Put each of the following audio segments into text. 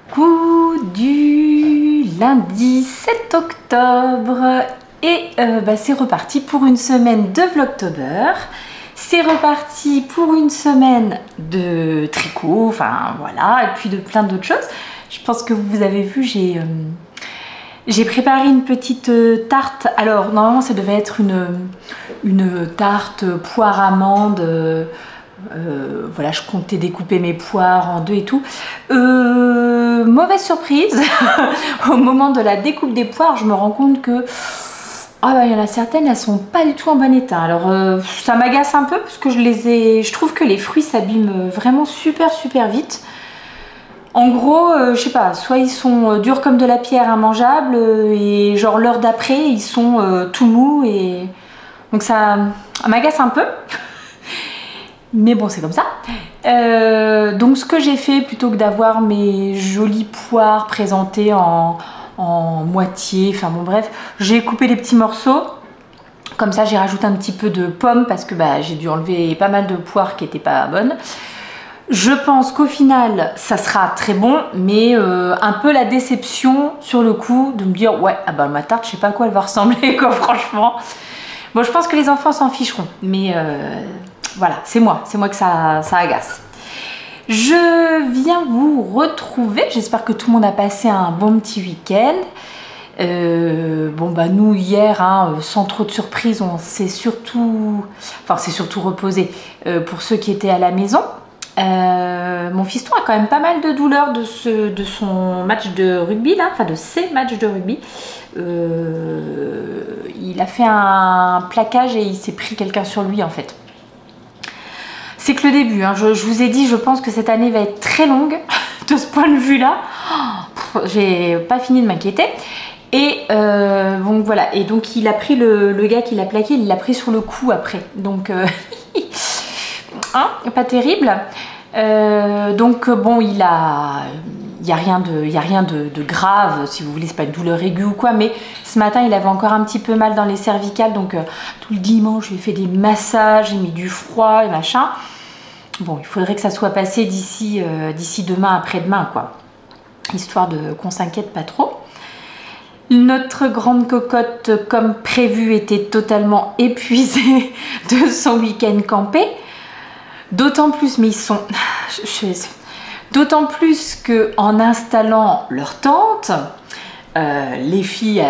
Coucou du lundi 7 octobre et c'est reparti pour une semaine de Vlogtober. C'est reparti pour une semaine de tricot, enfin voilà, et puis de plein d'autres choses. Je pense que vous avez vu, j'ai préparé une petite tarte. Alors normalement ça devait être une tarte poire amande. Voilà, je comptais découper mes poires en deux et tout. Mauvaise surprise. Au moment de la découpe des poires, je me rends compte que il y en a certaines, elles sont pas du tout en bon état. Alors ça m'agace un peu parce que je trouve que les fruits s'abîment vraiment super vite. En gros, je sais pas, soit ils sont durs comme de la pierre, immangeables, et genre l'heure d'après, ils sont tout mous, et donc ça m'agace un peu. Mais bon, c'est comme ça. Donc ce que j'ai fait, plutôt que d'avoir mes jolies poires présentées en moitié, enfin bon bref, j'ai coupé les petits morceaux. Comme ça, j'ai rajouté un petit peu de pommes parce que j'ai dû enlever pas mal de poires qui n'étaient pas bonnes. Je pense qu'au final, ça sera très bon, mais un peu la déception sur le coup de me dire ouais, ma tarte, je sais pas à quoi elle va ressembler, quoi, franchement. Bon, je pense que les enfants s'en ficheront, mais voilà, c'est moi que ça agace. Je viens vous retrouver, j'espère que tout le monde a passé un bon petit week-end. Nous hier, sans trop de surprise, on s'est surtout reposé pour ceux qui étaient à la maison. Mon fiston a quand même pas mal de douleurs de son match de rugby là, enfin de ses matchs de rugby. Il a fait un plaquage et il s'est pris quelqu'un sur lui en fait. c'est que le début, hein. Je vous ai dit, je pense que cette année va être très longue de ce point de vue-là. J'ai pas fini de m'inquiéter. Et donc voilà, et donc il a pris le gars qui l'a plaqué, il l'a pris sur le cou après. Donc, hein, pas terrible. Donc bon, il y a rien de grave, si vous voulez, c'est pas une douleur aiguë ou quoi, mais ce matin il avait encore un petit peu mal dans les cervicales, donc tout le dimanche je lui ai fait des massages, j'ai mis du froid et machin. Bon, il faudrait que ça soit passé d'ici demain, après-demain, quoi, histoire qu'on s'inquiète pas trop. Notre grande cocotte, comme prévu, était totalement épuisée de son week-end campé. D'autant plus, mais ils sont... D'autant plus qu'en installant leur tente, les filles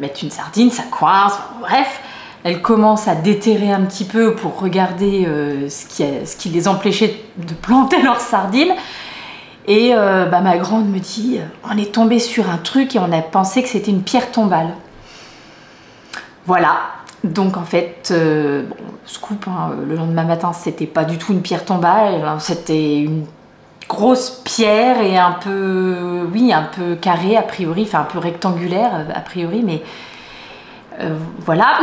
mettent une sardine, ça coince, bref, elles commencent à déterrer un petit peu pour regarder ce qui les empêchait de planter leurs sardines. Et ma grande me dit, on est tombé sur un truc et on a pensé que c'était une pierre tombale. Voilà, donc en fait, bon, scoop, hein, le lendemain matin, c'était pas du tout une pierre tombale, c'était une grosse pierre et un peu, oui, un peu carrée a priori, enfin un peu rectangulaire a priori, mais voilà.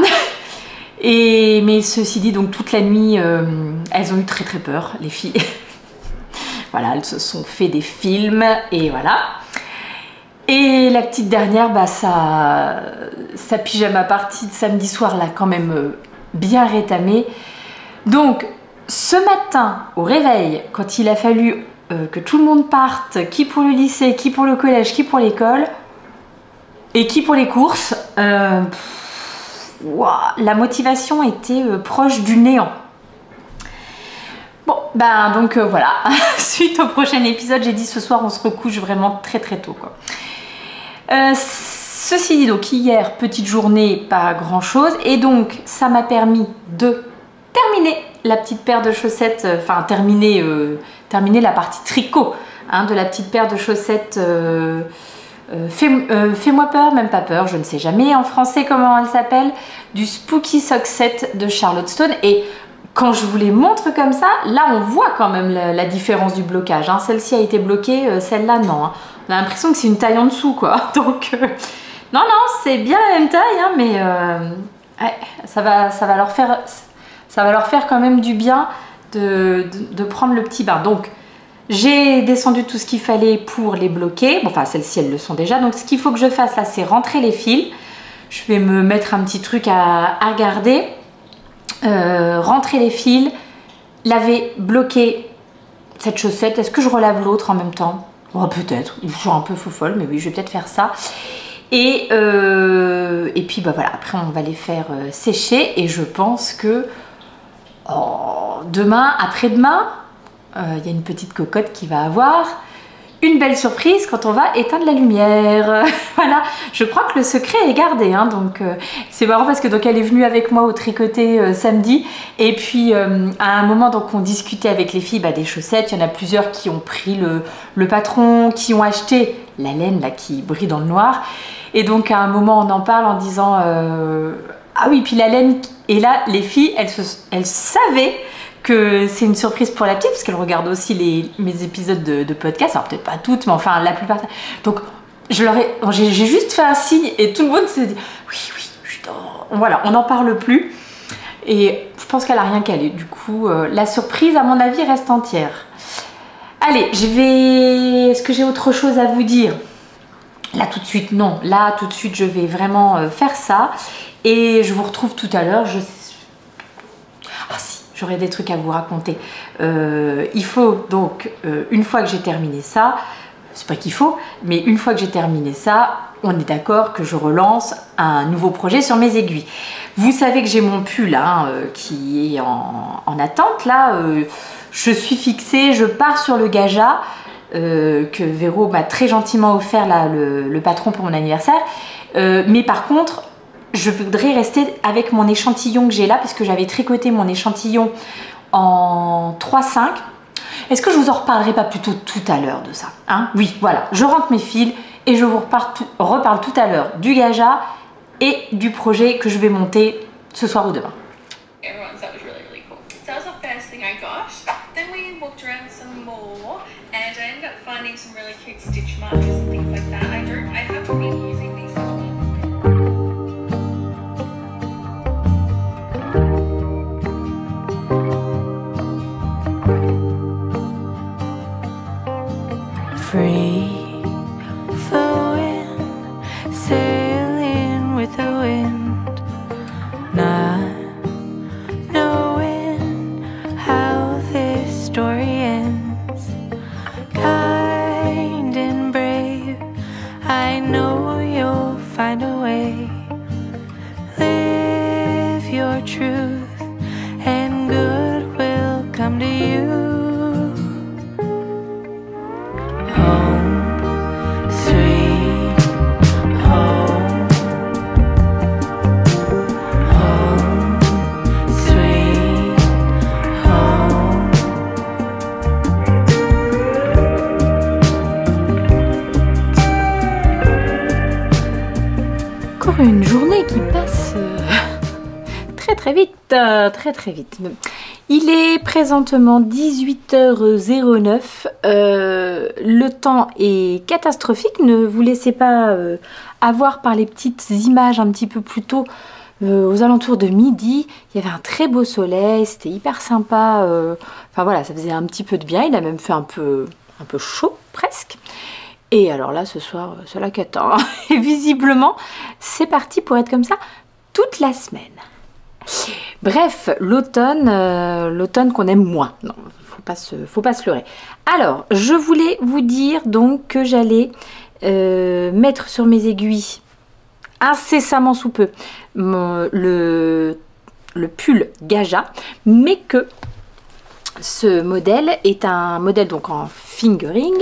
Mais ceci dit, donc toute la nuit, elles ont eu très peur, les filles. Voilà, elles se sont fait des films et voilà. Et la petite dernière, bah, sa pyjama party de samedi soir l'a quand même bien rétamée. Donc, ce matin, au réveil, quand il a fallu que tout le monde parte, qui pour le lycée, qui pour le collège, qui pour l'école, et qui pour les courses, la motivation était proche du néant. Bon, ben donc voilà, suite au prochain épisode, j'ai dit ce soir on se recouche vraiment très tôt, quoi. Ceci dit, donc hier, petite journée, pas grand chose, et donc ça m'a permis de terminer la petite paire de chaussettes, enfin terminer la partie tricot, hein, de la petite paire de chaussettes fais-moi peur, même pas peur, je ne sais jamais en français comment elle s'appelle, du Spooky Sock Set de Charlotte Stone. Et quand je vous les montre comme ça, là on voit quand même la différence du blocage, hein. Celle-ci a été bloquée, celle-là non, hein. On a l'impression que c'est une taille en dessous, quoi. Donc non, c'est bien la même taille, hein, mais ouais, ça va leur faire quand même du bien de prendre le petit bain. Donc j'ai descendu tout ce qu'il fallait pour les bloquer. Bon, enfin celles-ci elles le sont déjà. Donc ce qu'il faut que je fasse là, c'est rentrer les fils. Je vais me mettre un petit truc à garder. Rentrer les fils, laver, bloquer cette chaussette. Est-ce que je relave l'autre en même temps? Oh, peut-être, je suis un peu folle, mais oui, je vais peut-être faire ça. Et puis bah voilà, après on va les faire sécher et je pense que demain, après-demain, il y a une petite cocotte qui va avoir une belle surprise quand on va éteindre la lumière. Voilà, je crois que le secret est gardé, hein, donc c'est marrant parce que donc elle est venue avec moi au tricoté samedi et puis à un moment donc on discutait avec les filles des chaussettes. Il y en a plusieurs qui ont pris le patron, qui ont acheté la laine là qui brille dans le noir, et donc à un moment on en parle en disant ah oui, puis la laine, et là les filles elles savaient que c'est une surprise pour la petite parce qu'elle regarde aussi mes épisodes de podcast, alors peut-être pas toutes mais enfin la plupart. Donc j'ai juste fait un signe et tout le monde s'est dit oui, voilà, on n'en parle plus et je pense qu'elle a rien calé. Du coup la surprise à mon avis reste entière. Allez, est-ce que j'ai autre chose à vous dire? Là tout de suite non, là tout de suite je vais faire ça et je vous retrouve tout à l'heure. Ah si, j'aurais des trucs à vous raconter. Il faut donc, une fois que j'ai terminé ça, c'est pas qu'il faut, mais une fois que j'ai terminé ça, on est d'accord que je relance un nouveau projet sur mes aiguilles. Vous savez que j'ai mon pull hein, qui est en attente. Là, je suis fixée, je pars sur le Gaja que Véro m'a très gentiment offert là, le patron pour mon anniversaire. Mais par contre, je voudrais rester avec mon échantillon que j'ai là, parce que j'avais tricoté mon échantillon en 3-5. Est-ce que je vous en reparlerai pas plutôt tout à l'heure de ça, hein? Oui, voilà, je rentre mes fils et je vous reparle tout à l'heure du Gaja et du projet que je vais monter ce soir ou demain. Everyone, so that was really cool. So that was the first thing I got. brush. Then we walked around some more and I ended up finding some really cute stitch markers and things like that. I haven't been using these stitch markers. Free flowing, sailing with the wind, not knowing how this story ends. Kind and brave, I know you'll find a way. Live your truth and good will come to you. Une journée qui passe très vite, très vite. Il est présentement 18h09, le temps est catastrophique, ne vous laissez pas avoir par les petites images un petit peu plus tôt, aux alentours de midi, il y avait un très beau soleil, c'était hyper sympa, enfin voilà, ça faisait un petit peu de bien, il a même fait un peu chaud presque. Et alors là, ce soir, c'est la cata. Et visiblement, c'est parti pour être comme ça toute la semaine. Bref, l'automne qu'on aime moins. Non, faut pas se leurrer. Alors, je voulais vous dire donc que j'allais mettre sur mes aiguilles incessamment sous peu le pull Gaja, mais que ce modèle est un modèle donc en fingering,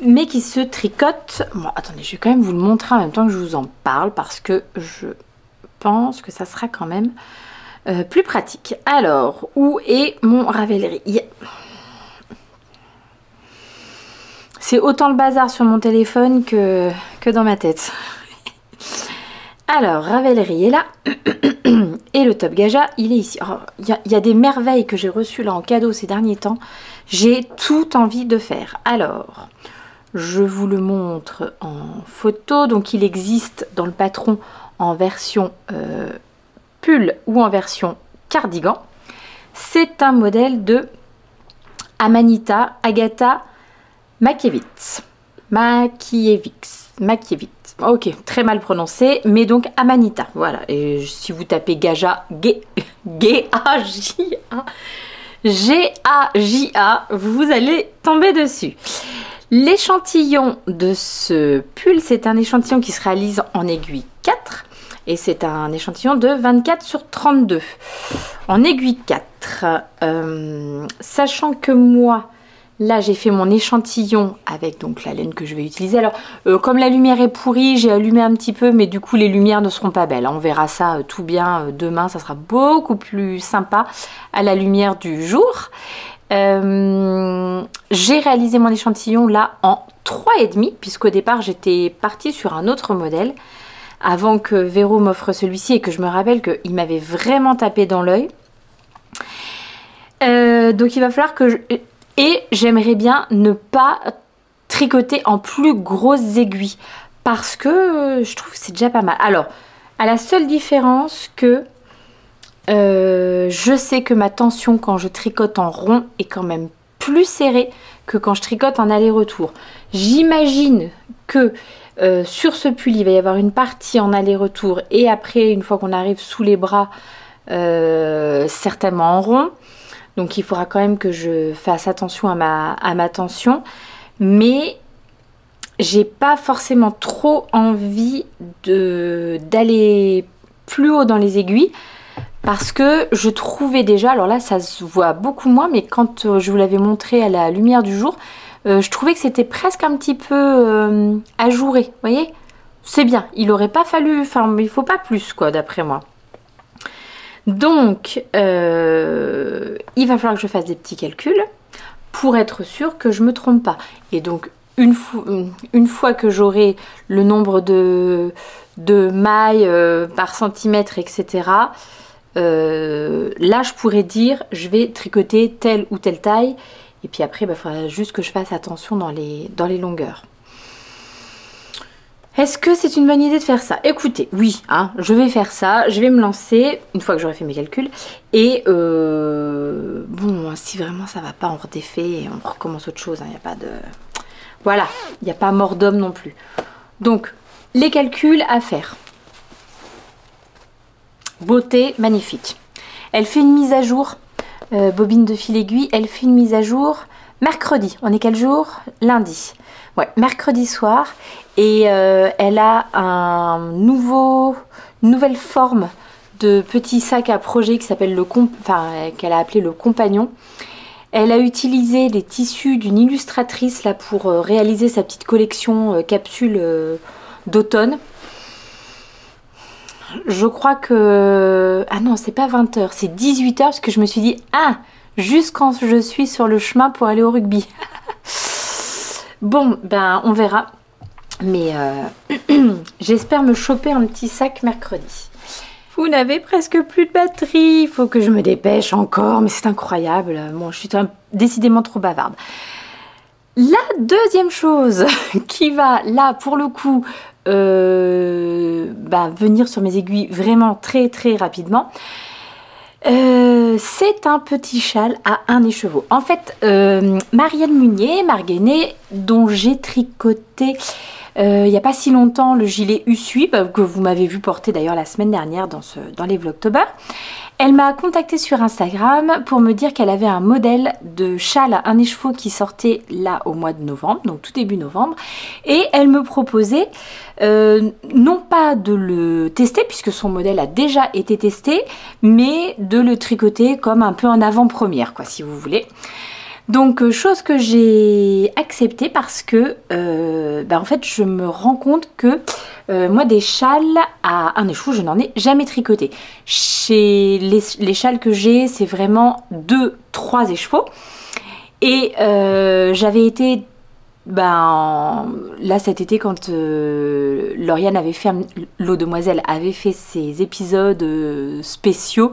mais qui se tricote. Bon, attendez, je vais quand même vous le montrer en même temps que je vous en parle parce que je pense que ça sera quand même plus pratique. Alors, où est mon Ravelry? C'est autant le bazar sur mon téléphone que dans ma tête. Alors, Ravelry est là. Et le top Gaja, il est ici. Il y a des merveilles que j'ai reçues là en cadeau ces derniers temps. J'ai tout envie de faire. Alors, je vous le montre en photo. Donc, il existe dans le patron en version pull ou en version cardigan. C'est un modèle de Amanita Agata Makiewicz. Ok, très mal prononcé, mais donc Amanita, voilà. Et si vous tapez Gaja, G-A-J-A, vous allez tomber dessus. L'échantillon de ce pull, c'est un échantillon qui se réalise en aiguille 4. Et c'est un échantillon de 24 sur 32 en aiguille 4. Sachant que moi, là, j'ai fait mon échantillon avec donc la laine que je vais utiliser. Alors, comme la lumière est pourrie, j'ai allumé un petit peu, mais du coup, les lumières ne seront pas belles. On verra ça tout bien demain. Ça sera beaucoup plus sympa à la lumière du jour. J'ai réalisé mon échantillon là en 3,5, puisqu'au départ, j'étais partie sur un autre modèle avant que Véro m'offre celui-ci et que je me rappelle qu'il m'avait vraiment tapé dans l'œil. Donc, il va falloir que Et j'aimerais bien ne pas tricoter en plus grosses aiguilles parce que je trouve que c'est déjà pas mal. Alors, à la seule différence que je sais que ma tension quand je tricote en rond est quand même plus serrée que quand je tricote en aller-retour. J'imagine que sur ce pull, il va y avoir une partie en aller-retour et après, une fois qu'on arrive sous les bras, certainement en rond. Donc il faudra quand même que je fasse attention à ma tension. Mais j'ai pas forcément trop envie d'aller plus haut dans les aiguilles. Parce que je trouvais déjà, alors là ça se voit beaucoup moins, mais quand je vous l'avais montré à la lumière du jour, je trouvais que c'était presque un petit peu ajouré. Vous voyez, c'est bien, il aurait pas fallu, enfin il faut pas plus quoi d'après moi. Donc, il va falloir que je fasse des petits calculs pour être sûre que je ne me trompe pas. Et donc, une fois que j'aurai le nombre de mailles par centimètre, etc., là je pourrais dire je vais tricoter telle ou telle taille. Et puis après, il faudra juste que je fasse attention dans les longueurs. Est-ce que c'est une bonne idée de faire ça? Écoutez, oui, hein, je vais faire ça. Je vais me lancer une fois que j'aurai fait mes calculs. Et bon, si vraiment ça va pas, on redéfait et on recommence autre chose. Il n'y a pas de... Voilà, il n'y a pas mort d'homme non plus. Donc, les calculs à faire. Beauté, magnifique. Elle fait une mise à jour. Bobine de fil aiguille, elle fait une mise à jour mercredi. On est quel jour? Lundi. Ouais, mercredi soir. Et elle a une nouvelle forme de petit sac à projet qui s'appelle qu'elle a appelé le compagnon. Elle a utilisé les tissus d'une illustratrice là pour réaliser sa petite collection capsule d'automne. Je crois que... Ah non, c'est pas 20 h, c'est 18 h parce que je me suis dit, ah, juste quand je suis sur le chemin pour aller au rugby. Bon, ben on verra. Mais j'espère me choper un petit sac mercredi. Vous n'avez presque plus de batterie, il faut que je me dépêche encore, mais c'est incroyable. Bon, je suis décidément trop bavarde. La deuxième chose qui va, là, pour le coup... venir sur mes aiguilles vraiment très rapidement, c'est un petit châle à un écheveau. En fait, Marianne Munier, Marguenet, dont j'ai tricoté il n'y a pas si longtemps le gilet Usui, que vous m'avez vu porter d'ailleurs la semaine dernière dans les Vlogtober. Elle m'a contactée sur Instagram pour me dire qu'elle avait un modèle de châle à un écheveau qui sortait là au mois de novembre, donc tout début novembre, et elle me proposait non pas de le tester puisque son modèle a déjà été testé, mais de le tricoter comme un peu en avant-première, quoi, si vous voulez. Donc chose que j'ai acceptée parce que en fait je me rends compte que moi des châles à un écheveau je n'en ai jamais tricoté. Chez les châles que j'ai c'est vraiment 2-3 écheveaux et j'avais été là cet été quand Lauriane avait fait l'eau demoiselle avait fait ses épisodes spéciaux,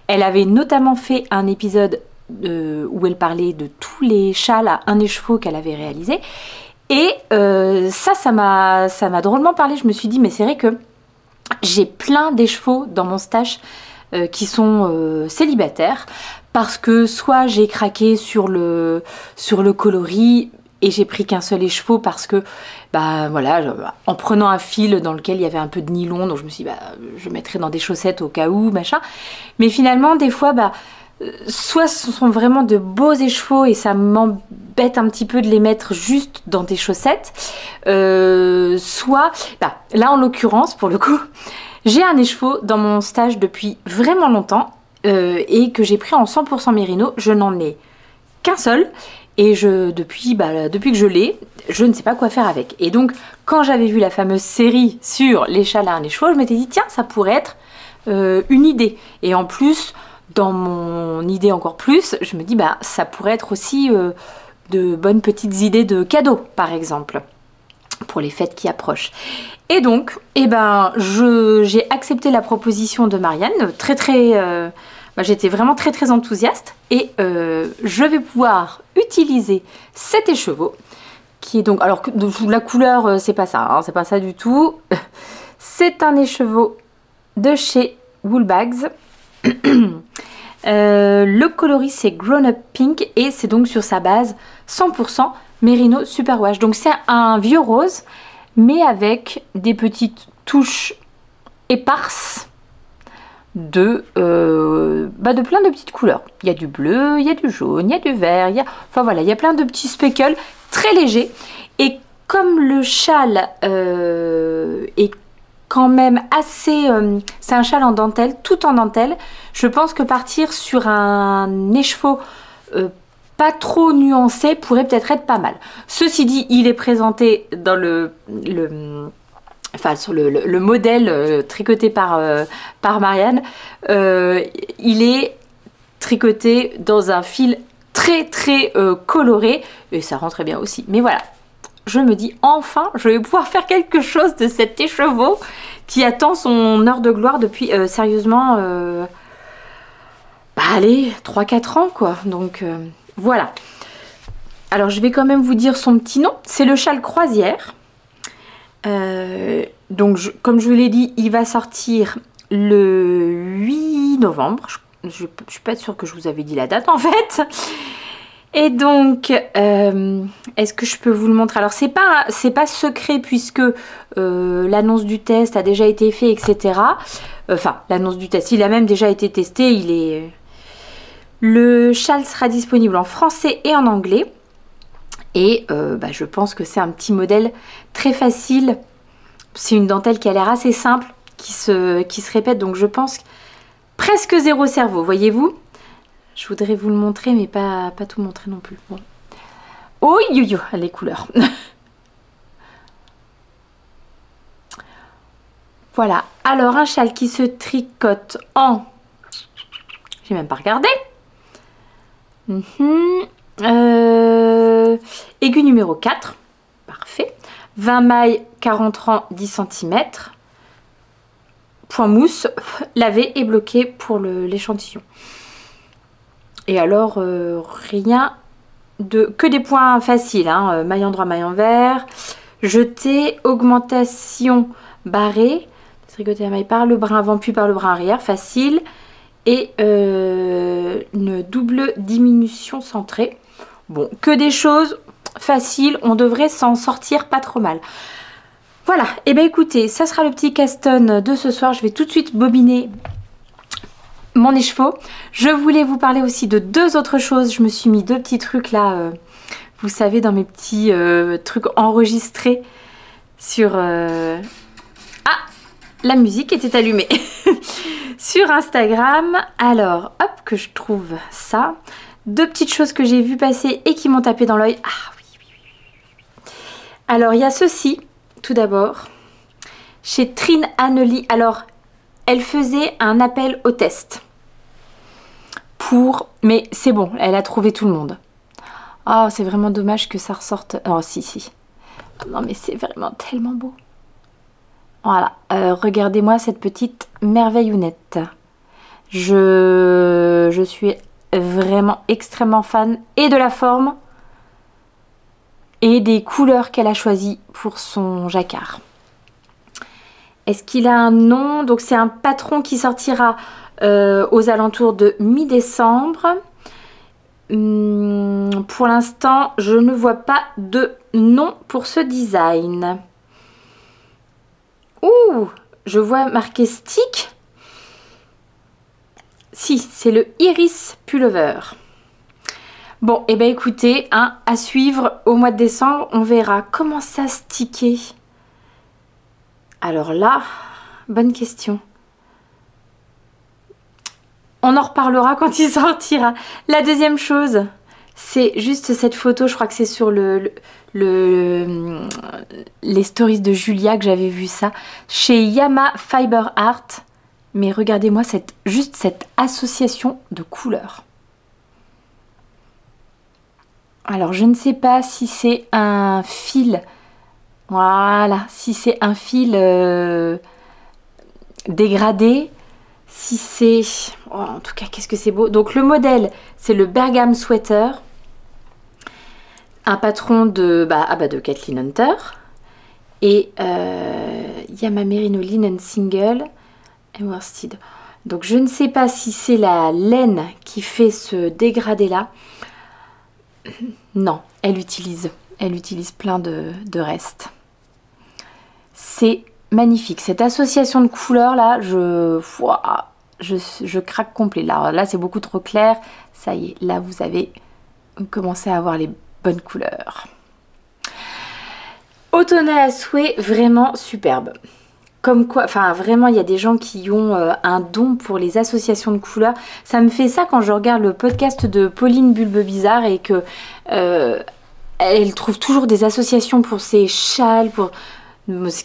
elle avait notamment fait un épisode où elle parlait de tous les châles à un écheveau qu'elle avait réalisé et ça m'a drôlement parlé. Je me suis dit mais c'est vrai que j'ai plein d'écheveaux dans mon stash qui sont célibataires parce que soit j'ai craqué sur le coloris et j'ai pris qu'un seul écheveau parce que voilà, en prenant un fil dans lequel il y avait un peu de nylon, donc je me suis dit je mettrai dans des chaussettes au cas où machin, mais finalement des fois soit ce sont vraiment de beaux écheveaux et ça m'embête un petit peu de les mettre juste dans des chaussettes, soit, là en l'occurrence pour le coup, j'ai un écheveau dans mon stage depuis vraiment longtemps et que j'ai pris en 100% mérino, je n'en ai qu'un seul et depuis que je l'ai, je ne sais pas quoi faire avec. Et donc quand j'avais vu la fameuse série sur les châles à un écheveau, je m'étais dit tiens ça pourrait être une idée et en plus... Dans mon idée encore plus, je me dis ça pourrait être aussi de bonnes petites idées de cadeaux par exemple pour les fêtes qui approchent. Et donc j'ai accepté la proposition de Marianne, j'étais vraiment très enthousiaste et je vais pouvoir utiliser cet écheveau qui est donc, alors que la couleur c'est pas ça, hein, c'est pas ça du tout. C'est un écheveau de chez Woolbags. Le coloris c'est Grown Up Pink et c'est donc sur sa base 100% Merino Superwash. Donc c'est un vieux rose mais avec des petites touches éparses de plein de petites couleurs. Il y a du bleu, il y a du jaune, il y a du vert, enfin voilà, il y a plein de petits speckles très légers. Et comme le châle est quand même assez... c'est un châle en dentelle, tout en dentelle. Je pense que partir sur un écheveau pas trop nuancé pourrait peut-être être pas mal. Ceci dit, il est présenté dans sur le modèle tricoté par Marianne. Il est tricoté dans un fil très coloré et ça rend très bien aussi. Mais voilà. Je me dis enfin je vais pouvoir faire quelque chose de cet écheveau qui attend son heure de gloire depuis sérieusement bah allez, 3-4 ans quoi. Donc voilà. Alors je vais quand même vous dire son petit nom. C'est le châle croisière. Donc comme je vous l'ai dit, il va sortir le 8 novembre. Je suis pas sûre que je vous avais dit la date en fait. Et donc, est-ce que je peux vous le montrer? Alors, c'est pas secret puisque l'annonce du test a déjà été faite, etc. Enfin, l'annonce du test, il a même déjà été testé. Le châle sera disponible en français et en anglais. Et bah, je pense que c'est un petit modèle très facile. C'est une dentelle qui a l'air assez simple, qui se répète. Donc, je pense presque zéro cerveau, voyez-vous? Je voudrais vous le montrer, mais pas tout montrer non plus. Bon. Oh, yo, les couleurs. Voilà. Alors, un châle qui se tricote en... J'ai même pas regardé. Aiguille numéro 4. Parfait. 20 mailles, 40 rangs, 10 cm. Point mousse, lavé et bloqué pour l'échantillon. Et alors, rien de... Que des points faciles, hein. Maille endroit, maille envers. Jeté, augmentation barrée. Tricoter la maille par le brin avant puis par le brin arrière, facile. Et une double diminution centrée. Bon, que des choses faciles. On devrait s'en sortir pas trop mal. Voilà, et bien écoutez, ça sera le petit Caston de ce soir. Je vais tout de suite bobiner mon écheveau. Je voulais vous parler aussi de deux autres choses. Je me suis mis deux petits trucs là, vous savez, dans mes petits trucs enregistrés sur... Ah, la musique était allumée. Sur Instagram. Alors, hop, que je trouve ça. Deux petites choses que j'ai vues passer et qui m'ont tapé dans l'œil. Ah oui, oui, oui. Alors, il y a ceci, tout d'abord. Chez Trine Anneli. Alors, elle faisait un appel au test. Mais c'est bon, elle a trouvé tout le monde. Oh, c'est vraiment dommage que ça ressorte. Oh, si. Non, mais c'est vraiment tellement beau. Voilà, regardez-moi cette petite merveillounette. Je suis vraiment extrêmement fan et de la forme et des couleurs qu'elle a choisies pour son jacquard. Est-ce qu'il a un nom? Donc c'est un patron qui sortira aux alentours de mi-décembre. Pour l'instant, je ne vois pas de nom pour ce design. Ouh, je vois marqué stick. Si, c'est le Iris Pullover. Bon, et bien écoutez, hein, à suivre au mois de décembre, on verra comment ça sticker. Alors là, bonne question. On en reparlera quand il sortira. La deuxième chose, c'est juste cette photo, je crois que c'est sur les stories de Julia que j'avais vu ça. Chez Yama Fiber Art. Mais regardez-moi juste cette association de couleurs. Alors je ne sais pas si c'est un fil. Voilà, si c'est un fil dégradé. Si c'est... Oh, en tout cas, qu'est-ce que c'est beau. Donc le modèle, c'est le Bergam Sweater. Un patron de, de Kathleen Hunter. Et Yama Merino Linen Single et worsted. Donc je ne sais pas si c'est la laine qui fait ce dégradé là. Non, elle utilise plein de restes. C'est magnifique. Cette association de couleurs là, je craque complet. Là c'est beaucoup trop clair. Ça y est, là vous avez commencé à avoir les bonnes couleurs. Automnal à souhait, vraiment superbe. Comme quoi, enfin vraiment il y a des gens qui ont un don pour les associations de couleurs. Ça me fait ça quand je regarde le podcast de Pauline Bulbe Bizarre et que elle trouve toujours des associations pour ses châles,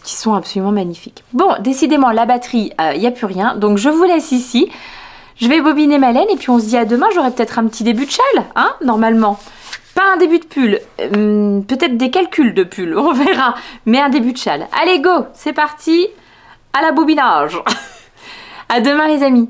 qui sont absolument magnifiques. Bon, décidément la batterie, il n'y a plus rien, donc je vous laisse ici. Je vais bobiner ma laine et puis on se dit à demain. J'aurai peut-être un petit début de châle, hein, normalement. Pas un début de pull, peut-être des calculs de pull, on verra, mais un début de châle. Allez go, c'est parti, à la bobinage. À demain les amis.